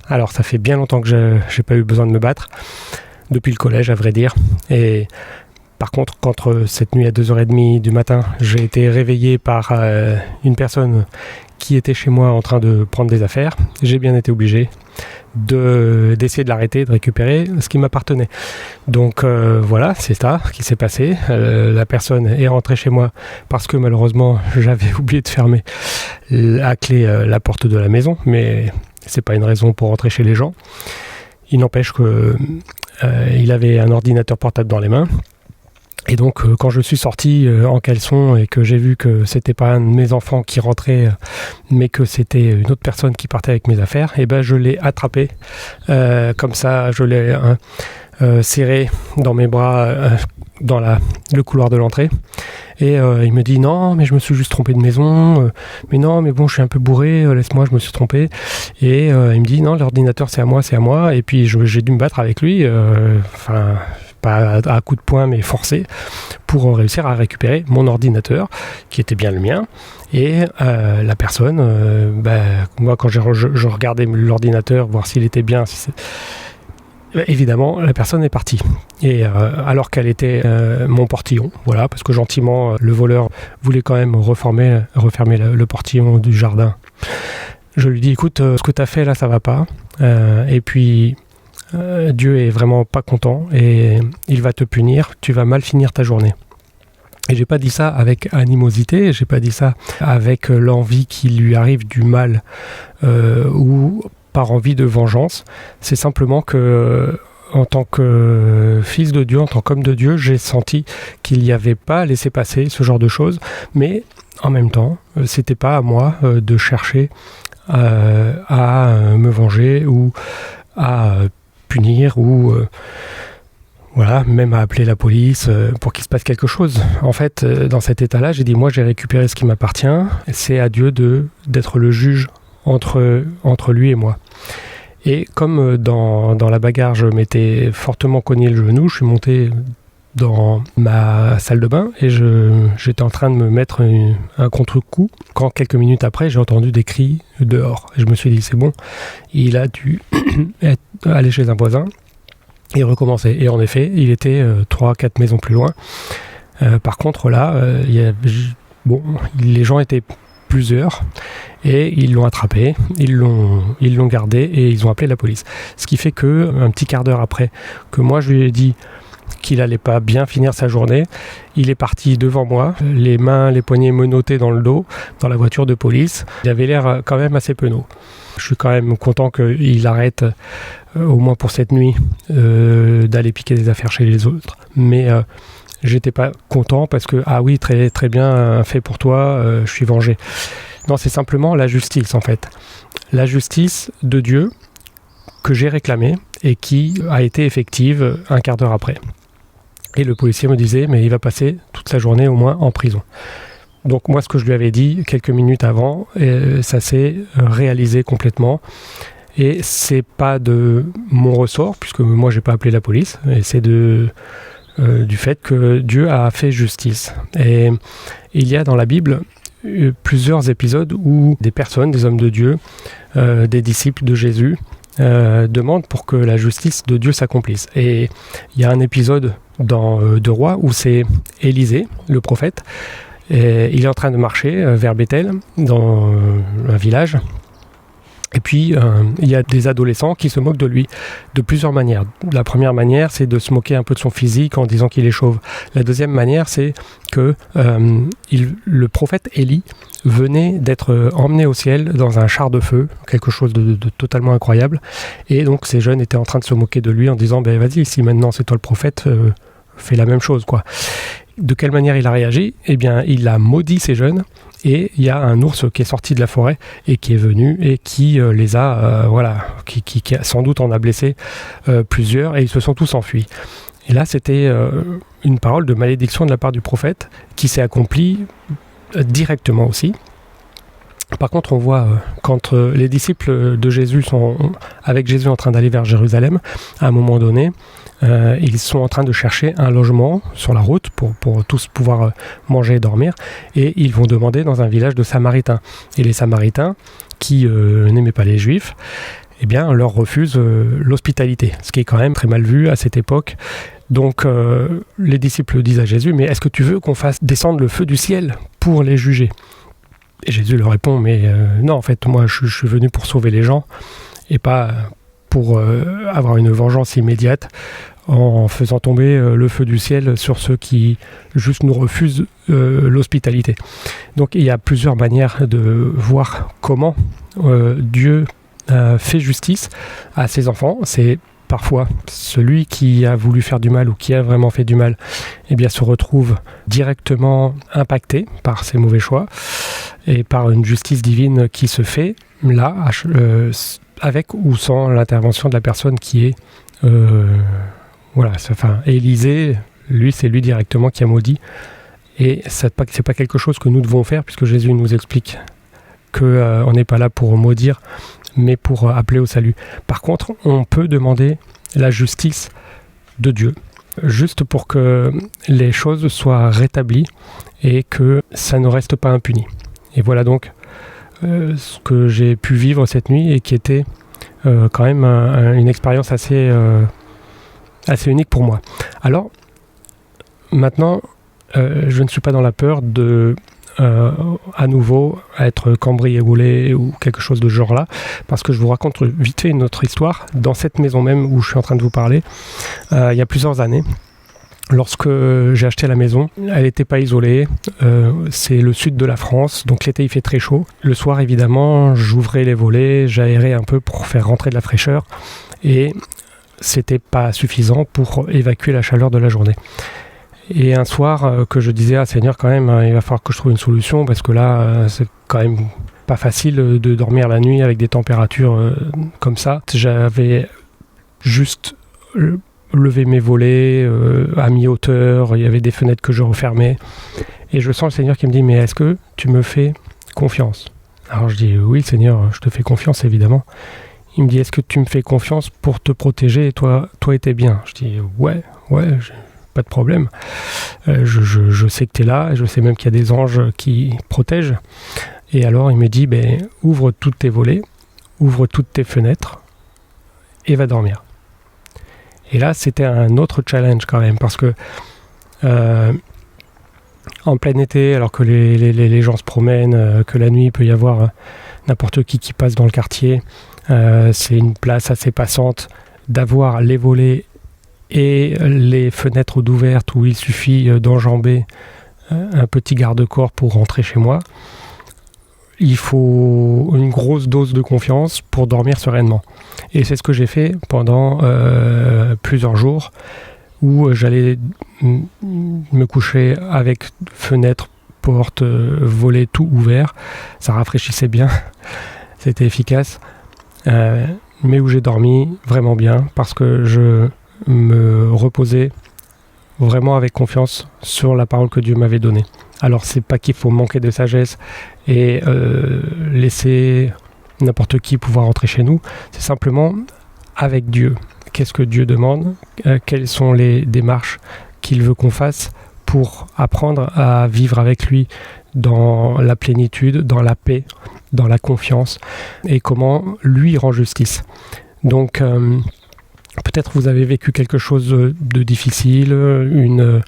Alors ça fait bien longtemps que j'ai pas eu besoin de me battre, depuis le collège à vrai dire. Et par contre, quand cette nuit à 2h30 du matin, j'ai été réveillé par une personne qui était chez moi en train de prendre des affaires, j'ai bien été obligé d'essayer de l'arrêter, de récupérer ce qui m'appartenait. Donc voilà, c'est ça qui s'est passé. La personne est rentrée chez moi parce que malheureusement j'avais oublié de fermer à clé la porte de la maison, mais c'est pas une raison pour rentrer chez les gens. Il n'empêche que il avait un ordinateur portable dans les mains. Et donc quand je suis sorti en caleçon et que j'ai vu que c'était pas un de mes enfants qui rentrait mais que c'était une autre personne qui partait avec mes affaires, et ben je l'ai attrapé comme ça, je l'ai serré dans mes bras dans le couloir de l'entrée et il me dit non mais je me suis juste trompé de maison, mais non mais bon je suis un peu bourré, laisse-moi, je me suis trompé, et il me dit non l'ordinateur c'est à moi, et puis j'ai dû me battre avec lui, pas à coups de poing mais forcé, pour réussir à récupérer mon ordinateur qui était bien le mien. Et la personne, moi quand je regardais l'ordinateur voir s'il était bien, évidemment la personne est partie, et alors qu'elle était mon portillon, voilà, parce que gentiment le voleur voulait quand même refermer le portillon du jardin. Je lui dis écoute, ce que t'as fait là ça va pas, et puis Dieu est vraiment pas content et il va te punir, tu vas mal finir ta journée. Et j'ai pas dit ça avec animosité, j'ai pas dit ça avec l'envie qu'il lui arrive du mal ou par envie de vengeance. C'est simplement que en tant que fils de Dieu, en tant qu'homme de Dieu, j'ai senti qu'il n'y avait pas à laisser passer ce genre de choses, mais en même temps, c'était pas à moi de chercher à me venger ou à punir ou voilà, même à appeler la police pour qu'il se passe quelque chose. En fait, dans cet état-là, j'ai dit moi j'ai récupéré ce qui m'appartient, c'est à Dieu d'être le juge entre lui et moi. Et comme dans la bagarre je m'étais fortement cogné le genou, je suis monté dans ma salle de bain et j'étais en train de me mettre un contre-coup quand quelques minutes après j'ai entendu des cris dehors et je me suis dit c'est bon, il a dû aller chez un voisin et recommencer. Et en effet il était 3-4 maisons plus loin. Par contre là les gens étaient plusieurs et ils l'ont attrapé, ils l'ont gardé et ils ont appelé la police, ce qui fait que un petit quart d'heure après que moi je lui ai dit qu'il allait pas bien finir sa journée, il est parti devant moi, les mains, les poignets menottés dans le dos, dans la voiture de police. Il avait l'air quand même assez penaud. Je suis quand même content qu'il arrête, au moins pour cette nuit, d'aller piquer des affaires chez les autres. Mais j'étais pas content parce que, ah oui, très, très bien fait pour toi, je suis vengé. Non, c'est simplement la justice en fait. La justice de Dieu que j'ai réclamée et qui a été effective un quart d'heure après. Et le policier me disait, mais il va passer toute sa journée au moins en prison. Donc moi, ce que je lui avais dit quelques minutes avant, ça s'est réalisé complètement. Et c'est pas de mon ressort, puisque moi, j'ai pas appelé la police, et c'est du fait que Dieu a fait justice. Et il y a dans la Bible plusieurs épisodes où des personnes, des hommes de Dieu, des disciples de Jésus, demande pour que la justice de Dieu s'accomplisse. Et il y a un épisode dans 2 Rois où c'est Élisée, le prophète, et il est en train de marcher vers Bethel, dans un village, et puis il y a des adolescents qui se moquent de lui de plusieurs manières. La première manière, c'est de se moquer un peu de son physique en disant qu'il est chauve. La deuxième manière, c'est que le prophète Élie venait d'être emmené au ciel dans un char de feu, quelque chose de totalement incroyable. Et donc ces jeunes étaient en train de se moquer de lui en disant vas-y, si maintenant c'est toi le prophète, fais la même chose, quoi. De quelle manière il a réagi ? Eh bien, il a maudit ces jeunes, et il y a un ours qui est sorti de la forêt et qui est venu et qui les a, qui sans doute en a blessé plusieurs, et ils se sont tous enfuis. Et là, c'était une parole de malédiction de la part du prophète qui s'est accomplie directement aussi. Par contre, on voit quand les disciples de Jésus sont avec Jésus en train d'aller vers Jérusalem, à un moment donné, ils sont en train de chercher un logement sur la route pour tous pouvoir manger et dormir, et ils vont demander dans un village de Samaritains. Et les Samaritains, qui n'aimaient pas les Juifs, eh bien, leur refuse l'hospitalité, ce qui est quand même très mal vu à cette époque. Donc les disciples disent à Jésus, mais est-ce que tu veux qu'on fasse descendre le feu du ciel pour les juger ? Et Jésus leur répond, mais non, en fait, moi je suis venu pour sauver les gens et pas pour avoir une vengeance immédiate en faisant tomber le feu du ciel sur ceux qui juste nous refusent l'hospitalité. Donc il y a plusieurs manières de voir comment Dieu fait justice à ses enfants. C'est parfois celui qui a voulu faire du mal ou qui a vraiment fait du mal, eh bien, se retrouve directement impacté par ses mauvais choix et par une justice divine qui se fait là, avec ou sans l'intervention de la personne qui est Élisée, lui, c'est lui directement qui a maudit. Et c'est pas quelque chose que nous devons faire, puisque Jésus nous explique qu'on n'est pas là pour maudire, mais pour appeler au salut. Par contre, on peut demander la justice de Dieu, juste pour que les choses soient rétablies et que ça ne reste pas impuni. Et voilà donc ce que j'ai pu vivre cette nuit et qui était quand même une expérience assez unique pour moi. Alors, maintenant, je ne suis pas dans la peur de à nouveau être cambriolé ou quelque chose de ce genre-là, parce que je vous raconte vite fait une autre histoire. Dans cette maison même où je suis en train de vous parler, il y a plusieurs années, lorsque j'ai acheté la maison, elle n'était pas isolée, c'est le sud de la France, donc l'été il fait très chaud. Le soir évidemment, j'ouvrais les volets, j'aérais un peu pour faire rentrer de la fraîcheur, et c'était pas suffisant pour évacuer la chaleur de la journée. Et un soir que je disais, Seigneur, quand même, il va falloir que je trouve une solution, parce que là, c'est quand même pas facile de dormir la nuit avec des températures comme ça. J'avais juste levé mes volets à mi-hauteur, il y avait des fenêtres que je refermais, et je sens le Seigneur qui me dit, mais est-ce que tu me fais confiance ? Alors je dis, oui Seigneur, je te fais confiance évidemment. Il me dit, est-ce que tu me fais confiance pour te protéger, et toi et tes biens ? Je dis, ouais, pas de problème. Je sais que tu es là, et je sais même qu'il y a des anges qui protègent. Et alors il me dit, ouvre toutes tes volets, ouvre toutes tes fenêtres, et va dormir. Et là, c'était un autre challenge quand même, parce que en plein été, alors que les gens se promènent, que la nuit il peut y avoir n'importe qui passe dans le quartier, c'est une place assez passante, d'avoir les volets et les fenêtres d'ouvertes où il suffit d'enjamber un petit garde-corps pour rentrer chez moi. Il faut une grosse dose de confiance pour dormir sereinement. Et c'est ce que j'ai fait pendant plusieurs jours, où j'allais me coucher avec fenêtres, portes, volets tout ouverts. Ça rafraîchissait bien, c'était efficace. Mais où j'ai dormi vraiment bien, parce que je me reposer vraiment avec confiance sur la parole que Dieu m'avait donnée. Alors c'est pas qu'il faut manquer de sagesse et laisser n'importe qui pouvoir entrer chez nous, c'est simplement avec Dieu. Qu'est-ce que Dieu demande ? Quelles sont les démarches qu'il veut qu'on fasse pour apprendre à vivre avec lui dans la plénitude, dans la paix, dans la confiance, et comment lui rend justice. Donc peut-être vous avez vécu quelque chose de difficile, une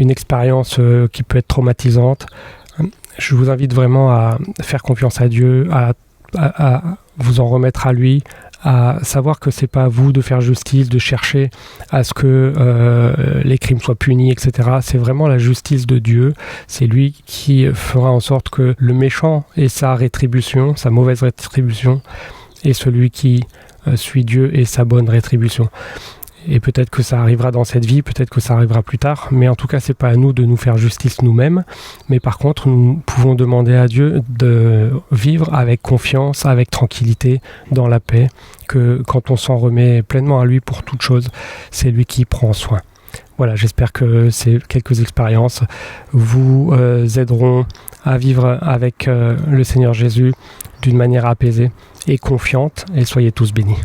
expérience qui peut être traumatisante. Je vous invite vraiment à faire confiance à Dieu, à vous en remettre à lui, à savoir que c'est pas à vous de faire justice, de chercher à ce que les crimes soient punis, etc. C'est vraiment la justice de Dieu. C'est lui qui fera en sorte que le méchant ait sa rétribution, sa mauvaise rétribution, et celui qui suit Dieu ait sa bonne rétribution. Et peut-être que ça arrivera dans cette vie, peut-être que ça arrivera plus tard, mais en tout cas c'est pas à nous de nous faire justice nous-mêmes, mais par contre nous pouvons demander à Dieu de vivre avec confiance, avec tranquillité, dans la paix, que quand on s'en remet pleinement à lui pour toute chose, c'est lui qui prend soin. Voilà, j'espère que ces quelques expériences vous aideront à vivre avec le Seigneur Jésus d'une manière apaisée et confiante, et soyez tous bénis.